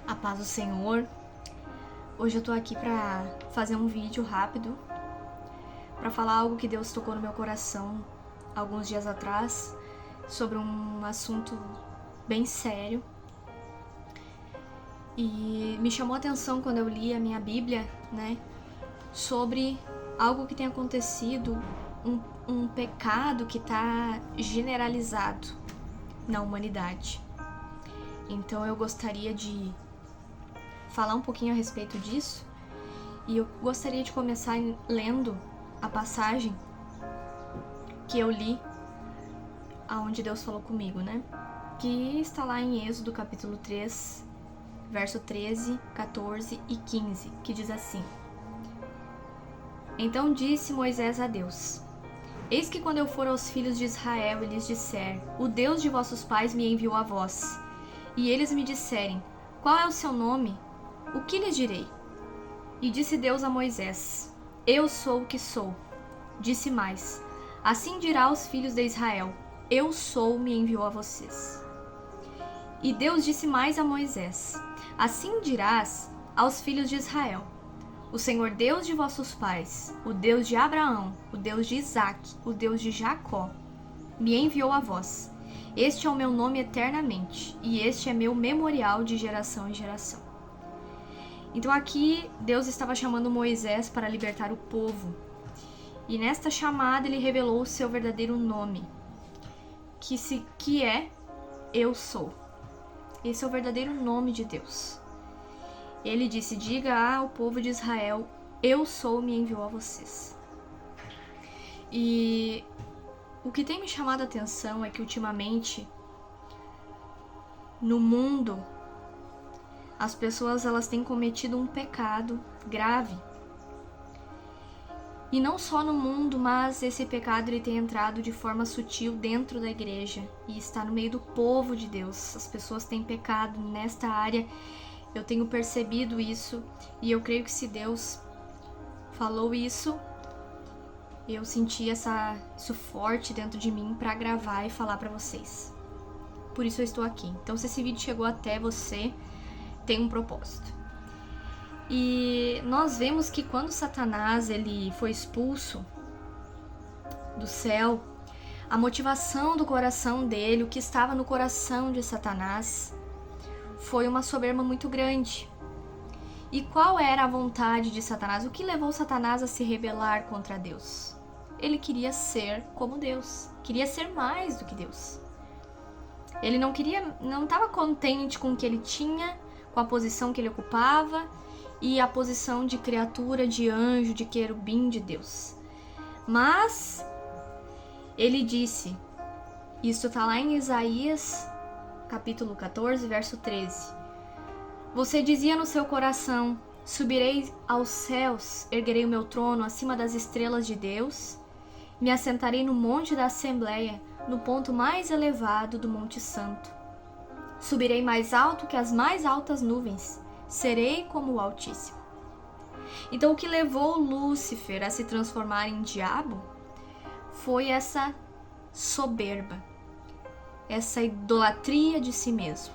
A paz do Senhor. Hoje eu tô aqui pra fazer um vídeo rápido, pra falar algo que Deus tocou no meu coração alguns dias atrás, sobre um assunto bem sério. E me chamou a atenção quando eu li a minha Bíblia, né, sobre algo que tem acontecido, um pecado que tá generalizado na humanidade. Então eu gostaria de falar um pouquinho a respeito disso, e eu gostaria de começar lendo a passagem que eu li, aonde Deus falou comigo, né? Que está lá em Êxodo capítulo 3, verso 13, 14 e 15, que diz assim: Então disse Moisés a Deus: Eis que quando eu for aos filhos de Israel e lhes disser: O Deus de vossos pais me enviou a vós, e eles me disserem: Qual é o seu nome? O que lhes direi? E disse Deus a Moisés: Eu sou o que sou. Disse mais: Assim dirá aos filhos de Israel: Eu sou, me enviou a vocês. E Deus disse mais a Moisés: Assim dirás aos filhos de Israel: O Senhor Deus de vossos pais, o Deus de Abraão, o Deus de Isaque, o Deus de Jacó, me enviou a vós. Este é o meu nome eternamente, e este é meu memorial de geração em geração. Então aqui Deus estava chamando Moisés para libertar o povo. E nesta chamada ele revelou o seu verdadeiro nome, que é Eu Sou. Esse é o verdadeiro nome de Deus. Ele disse: Diga ao povo de Israel: Eu sou, me enviou a vocês. E o que tem me chamado a atenção é que ultimamente no mundo as pessoas elas têm cometido um pecado grave. E não só no mundo, mas esse pecado ele tem entrado de forma sutil dentro da igreja e está no meio do povo de Deus. As pessoas têm pecado nesta área. Eu tenho percebido isso e eu creio que se Deus falou isso, eu senti isso forte dentro de mim para gravar e falar para vocês. Por isso eu estou aqui. Então, se esse vídeo chegou até você, tem um propósito. E nós vemos que quando Satanás ele foi expulso do céu, a motivação do coração dele, o que estava no coração de Satanás, foi uma soberba muito grande. E qual era a vontade de Satanás? O que levou Satanás a se rebelar contra Deus? Ele queria ser como Deus, queria ser mais do que Deus. Ele não estava contente com o que ele tinha, com a posição que ele ocupava e a posição de criatura, de anjo, de querubim de Deus. Mas ele disse, isso está lá em Isaías capítulo 14, verso 13. Você dizia no seu coração: subirei aos céus, erguerei o meu trono acima das estrelas de Deus, me assentarei no monte da Assembleia, no ponto mais elevado do Monte Santo. Subirei mais alto que as mais altas nuvens, serei como o Altíssimo. Então o que levou Lúcifer a se transformar em diabo foi essa soberba, essa idolatria de si mesmo.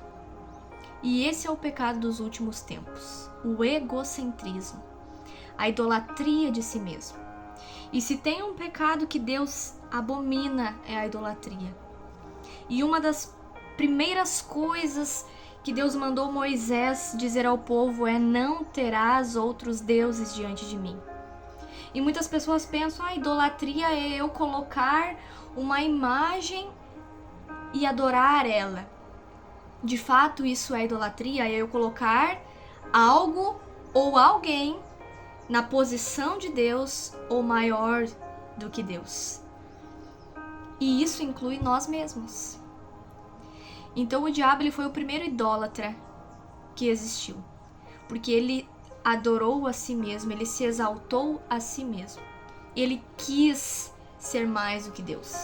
E esse é o pecado dos últimos tempos, o egocentrismo, a idolatria de si mesmo. E se tem um pecado que Deus abomina é a idolatria. E uma das primeiras coisas que Deus mandou Moisés dizer ao povo é: não terás outros deuses diante de mim. E muitas pessoas pensam: a idolatria é eu colocar uma imagem e adorar ela. De fato, isso é idolatria, é eu colocar algo ou alguém na posição de Deus ou maior do que Deus. E isso inclui nós mesmos. Então o diabo ele foi o primeiro idólatra que existiu, porque ele adorou a si mesmo, ele se exaltou a si mesmo. Ele quis ser mais do que Deus.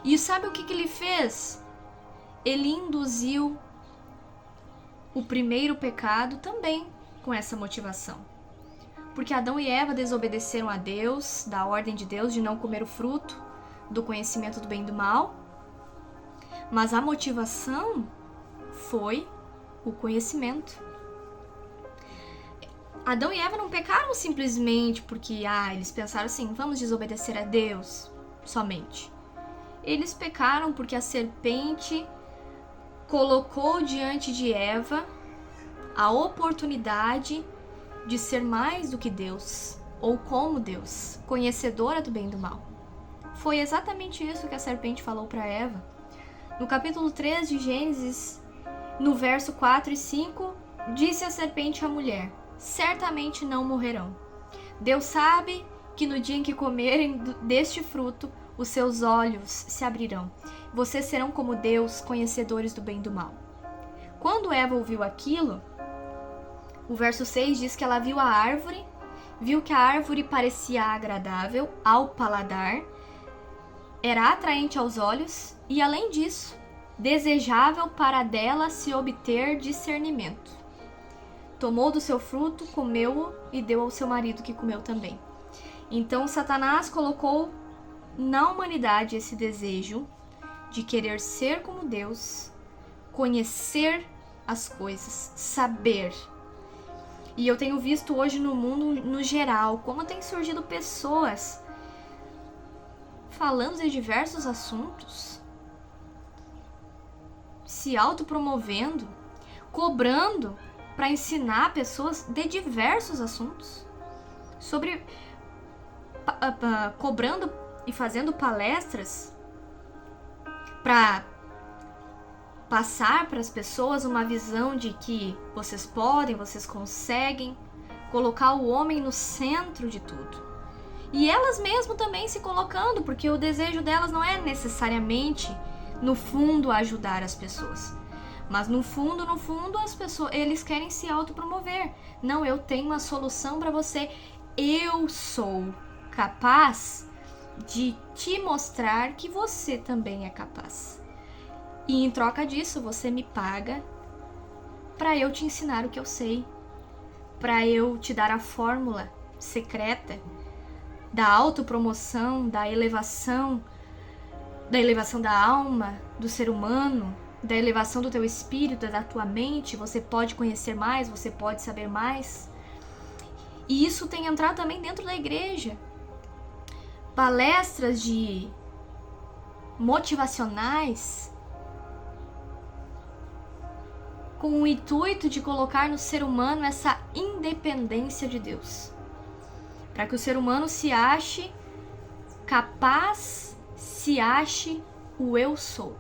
E sabe o que ele fez? Ele induziu o primeiro pecado também com essa motivação. Porque Adão e Eva desobedeceram a Deus, da ordem de Deus de não comer o fruto do conhecimento do bem e do mal. Mas a motivação foi o conhecimento. Adão e Eva não pecaram simplesmente porque eles pensaram assim, vamos desobedecer a Deus somente. Eles pecaram porque a serpente colocou diante de Eva a oportunidade de ser mais do que Deus, ou como Deus, conhecedora do bem e do mal. Foi exatamente isso que a serpente falou para Eva. No capítulo 3 de Gênesis, no verso 4 e 5, disse a serpente à mulher: certamente não morrerão. Deus sabe que no dia em que comerem deste fruto, os seus olhos se abrirão. Vocês serão como Deus, conhecedores do bem e do mal. Quando Eva ouviu aquilo, o verso 6 diz que ela viu a árvore, viu que a árvore parecia agradável ao paladar, era atraente aos olhos e, além disso, desejável para dela se obter discernimento. Tomou do seu fruto, comeu-o e deu ao seu marido, que comeu também. Então Satanás colocou na humanidade esse desejo de querer ser como Deus, conhecer as coisas, saber. E eu tenho visto hoje no mundo no geral como tem surgido pessoas falando de diversos assuntos, se autopromovendo, cobrando para ensinar pessoas de diversos assuntos, cobrando e fazendo palestras para passar para as pessoas uma visão de que vocês podem, vocês conseguem, colocar o homem no centro de tudo. E elas mesmo também se colocando, porque o desejo delas não é necessariamente, no fundo, ajudar as pessoas. Mas no fundo, as pessoas, eles querem se autopromover. Não, eu tenho uma solução para você. Eu sou capaz de te mostrar que você também é capaz. E em troca disso, você me paga para eu te ensinar o que eu sei, para eu te dar a fórmula secreta da autopromoção, da elevação da alma, do ser humano, da elevação do teu espírito, da tua mente. Você pode conhecer mais, você pode saber mais. E isso tem entrado também dentro da igreja. Palestras de motivacionais com o intuito de colocar no ser humano essa independência de Deus, para que o ser humano se ache capaz, se ache o eu sou.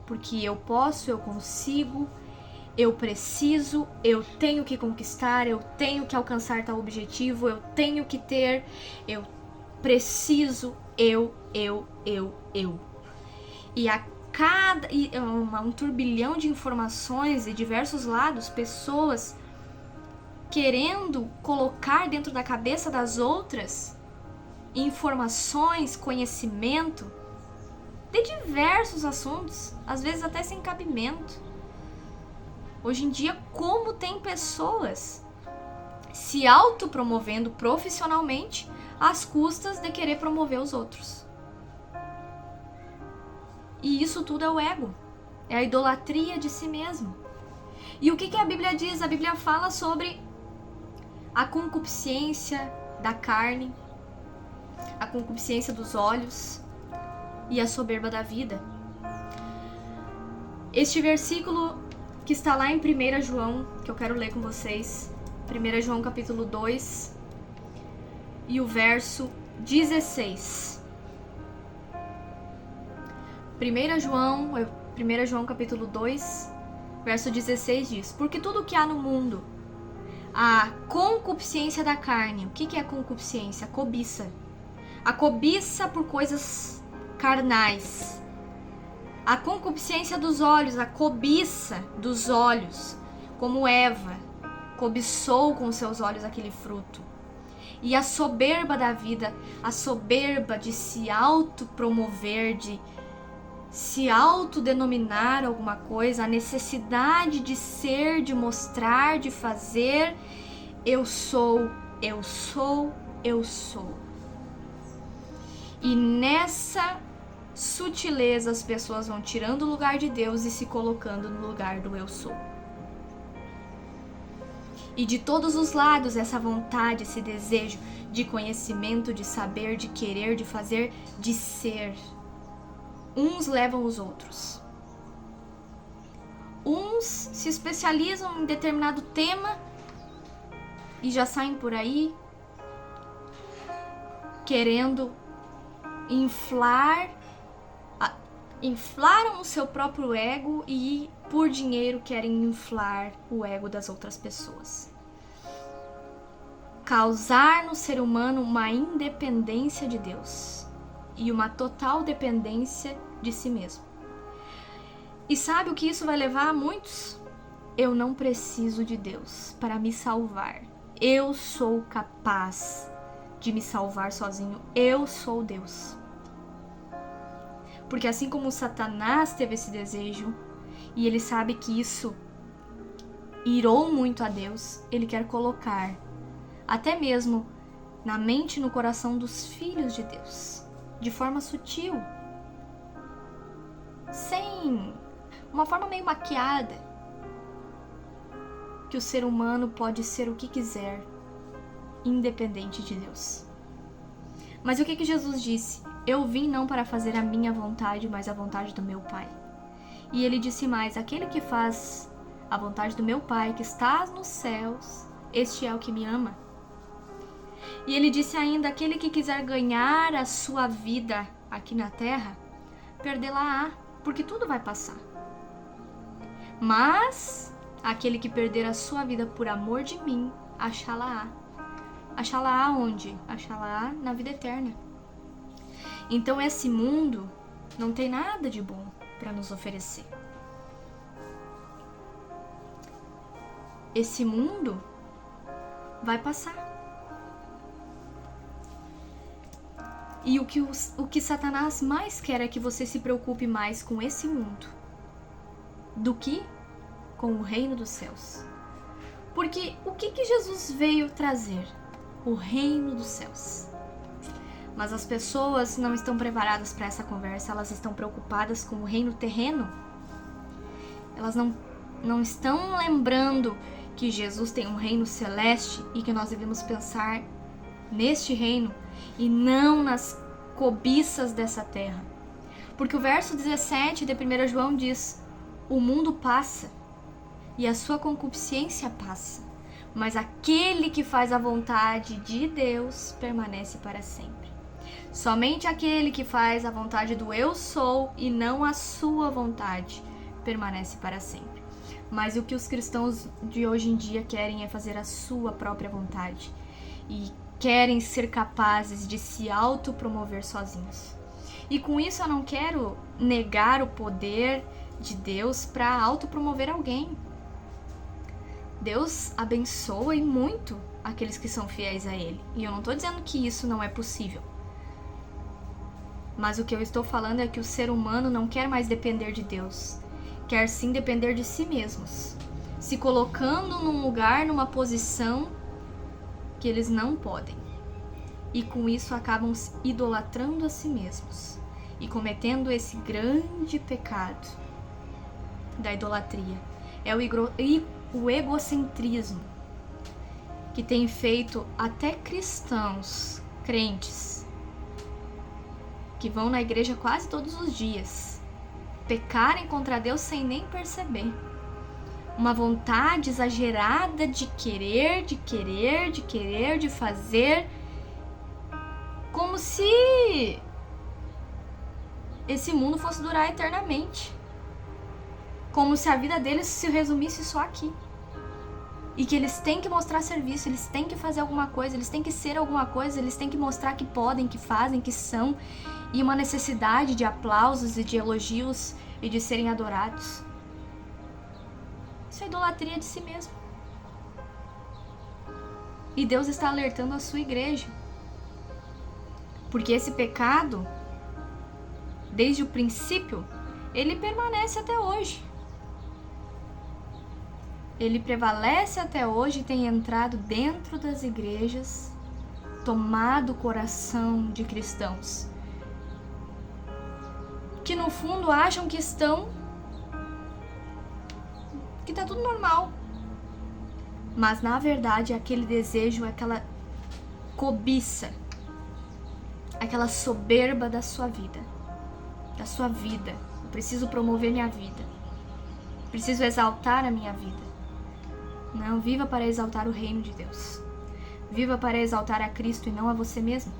Porque eu posso, eu consigo, eu preciso, eu tenho que conquistar, eu tenho que alcançar tal objetivo, eu tenho que ter, eu preciso, eu. E a um turbilhão de informações de diversos lados, pessoas querendo colocar dentro da cabeça das outras informações, conhecimento de diversos assuntos, às vezes até sem cabimento. Hoje em dia, como tem pessoas se autopromovendo profissionalmente às custas de querer promover os outros. E isso tudo é o ego, é a idolatria de si mesmo. E o que a Bíblia diz? A Bíblia fala sobre a concupiscência da carne, a concupiscência dos olhos e a soberba da vida. Este versículo que está lá em 1 João, que eu quero ler com vocês, 1 João capítulo 2 e o verso 16. 1 João capítulo 2, verso 16 diz: porque tudo que há no mundo, a concupiscência da carne. O que é a concupiscência? A cobiça. A cobiça por coisas carnais. A concupiscência dos olhos, a cobiça dos olhos, como Eva cobiçou com seus olhos aquele fruto. E a soberba da vida, a soberba de se autopromover, de se autodenominar alguma coisa, a necessidade de ser, de mostrar, de fazer. Eu sou. E nessa sutileza as pessoas vão tirando o lugar de Deus e se colocando no lugar do eu sou. E de todos os lados, essa vontade, esse desejo de conhecimento, de saber, de querer, de fazer, de ser. Uns levam os outros. Uns se especializam em determinado tema e já saem por aí querendo inflaram o seu próprio ego e por dinheiro querem inflar o ego das outras pessoas. Causar no ser humano uma independência de Deus e uma total dependência de si mesmo. E sabe o que isso vai levar a muitos? Eu não preciso de Deus para me salvar. Eu sou capaz de me salvar sozinho. Eu sou Deus. Porque assim como Satanás teve esse desejo, e ele sabe que isso irou muito a Deus, ele quer colocar, até mesmo na mente e no coração dos filhos de Deus, de forma sutil, sem uma forma meio maquiada, que o ser humano pode ser o que quiser, independente de Deus. Mas o que Jesus disse? Eu vim não para fazer a minha vontade, mas a vontade do meu Pai. E ele disse mais, aquele que faz a vontade do meu Pai, que está nos céus, este é o que me ama. E ele disse ainda, aquele que quiser ganhar a sua vida aqui na terra, perdê-la-á, porque tudo vai passar. Mas aquele que perder a sua vida por amor de mim, achá-la-á. Achá-la-á onde? Achá-la-á na vida eterna. Então esse mundo não tem nada de bom para nos oferecer. Esse mundo vai passar. E o que Satanás mais quer é que você se preocupe mais com esse mundo do que com o reino dos céus. Porque o que Jesus veio trazer? O reino dos céus. Mas as pessoas não estão preparadas para essa conversa, elas estão preocupadas com o reino terreno. Elas não estão lembrando que Jesus tem um reino celeste e que nós devemos pensar neste reino e não nas cobiças dessa terra. Porque o verso 17 de 1 João diz, o mundo passa e a sua concupiscência passa, mas aquele que faz a vontade de Deus permanece para sempre. Somente aquele que faz a vontade do eu sou e não a sua vontade permanece para sempre. Mas o que os cristãos de hoje em dia querem é fazer a sua própria vontade e querem ser capazes de se autopromover sozinhos. E com isso eu não quero negar o poder de Deus para autopromover alguém. Deus abençoa e muito aqueles que são fiéis a Ele. E eu não estou dizendo que isso não é possível. Mas o que eu estou falando é que o ser humano não quer mais depender de Deus. Quer sim depender de si mesmos. Se colocando num lugar, numa posição que eles não podem. E com isso acabam idolatrando a si mesmos. E cometendo esse grande pecado da idolatria. É o egocentrismo que tem feito até cristãos, crentes, que vão na igreja quase todos os dias, pecarem contra Deus sem nem perceber. Uma vontade exagerada de querer, de fazer, como se esse mundo fosse durar eternamente. Como se a vida deles se resumisse só aqui. E que eles têm que mostrar serviço, eles têm que fazer alguma coisa, eles têm que ser alguma coisa, eles têm que mostrar que podem, que fazem, que são. E uma necessidade de aplausos e de elogios e de serem adorados. Isso é idolatria de si mesmo. E Deus está alertando a sua igreja. Porque esse pecado, desde o princípio, ele permanece até hoje. Ele prevalece até hoje e tem entrado dentro das igrejas, tomado o coração de cristãos. que no fundo acham que tá tudo normal. Mas na verdade aquele desejo, aquela cobiça, aquela soberba da sua vida. Da sua vida. Eu preciso promover minha vida. Preciso exaltar a minha vida. Não, viva para exaltar o reino de Deus. Viva para exaltar a Cristo e não a você mesmo.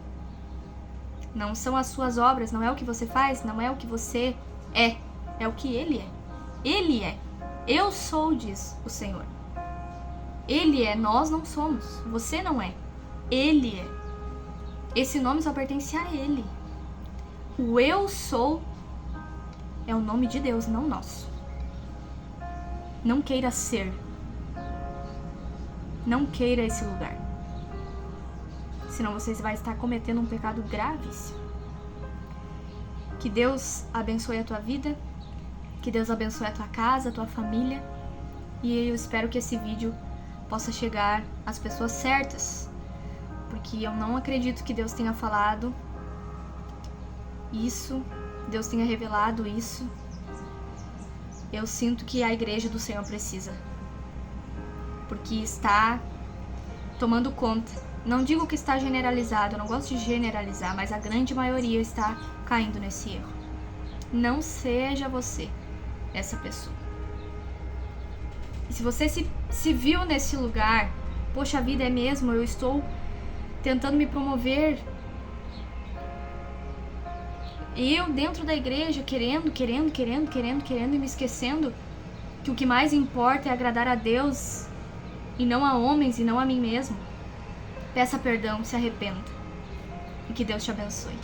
Não são as suas obras, não é o que você faz, não é o que você é. É o que Ele é. Ele é. Eu sou, diz o Senhor. Ele é, nós não somos. Você não é. Ele é. Esse nome só pertence a Ele. O eu sou é o nome de Deus, não nosso. Não queira ser. Não queira esse lugar. Senão você vai estar cometendo um pecado gravíssimo. Que Deus abençoe a tua vida. Que Deus abençoe a tua casa, a tua família. E eu espero que esse vídeo possa chegar às pessoas certas. Porque eu não acredito que Deus tenha falado isso. Deus tenha revelado isso. Eu sinto que a igreja do Senhor precisa. Porque está tomando conta. Não digo que está generalizado, eu não gosto de generalizar, mas a grande maioria está caindo nesse erro. Não seja você essa pessoa. E se você se viu nesse lugar, poxa vida, é mesmo, eu estou tentando me promover. E eu dentro da igreja, querendo e me esquecendo que o que mais importa é agradar a Deus e não a homens e não a mim mesmo. Peça perdão, se arrependa e que Deus te abençoe.